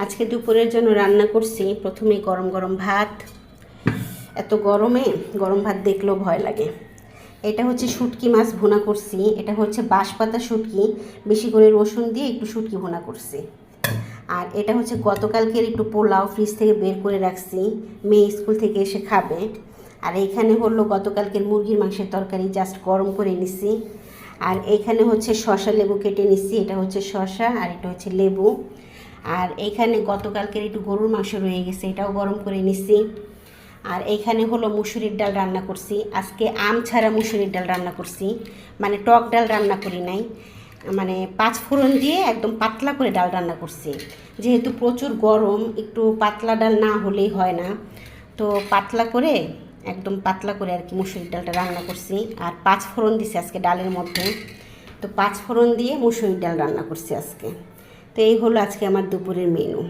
আজকে দুপুরের জন্য রান্না করছি প্রথমে গরম গরম ভাত। এত গরমে গরম ভাত দেখলেও ভয় লাগে। এটা হচ্ছে শুটকি মাছ ভুনা করছি, এটা হচ্ছে বাঁশপাতা শুটকি, বেশি করে রসুন দিয়ে একটু শুটকি ভুনা করছি। আর এটা হচ্ছে গতকালকের একটু পোলাও ফ্রিজ থেকে বের করে রাখছি, মেয়ে স্কুল থেকে এসে খাবে। আর এইখানে হলো গতকালকের মুরগির মাংসের তরকারি, জাস্ট গরম করে নিছি। আর এইখানে হচ্ছে শসা লেবু কেটে নিছি, এটা হচ্ছে শসা আর এটা হচ্ছে লেবু। আর এইখানে গতকালকের একটু গরুর মাংস রয়ে গেছে, এটাও গরম করে নিছি। আর এইখানে হলো মুসুরির ডাল রান্না করছি, আজকে আম ছাড়া মুসুরির ডাল রান্না করছি, মানে টক ডাল রান্না করি নাই, মানে 5 ফোড়ন দিয়ে একদম পাতলা করে ডাল রান্না করছি। যেহেতু প্রচুর গরম, একটু পাতলা ডাল না হলেই হয় না, তো পাতলা করে একদম পাতলা করে আর কি মুসুরির ডালটা রান্না করছি। আর 5 ফোড়ন দিছি আজকে ডালের মধ্যে, তো 5 ফোড়ন দিয়ে মুসুরির ডাল রান্না করছি আজকে। তো এই হলো আজকে আমার দুপুরের মেনু।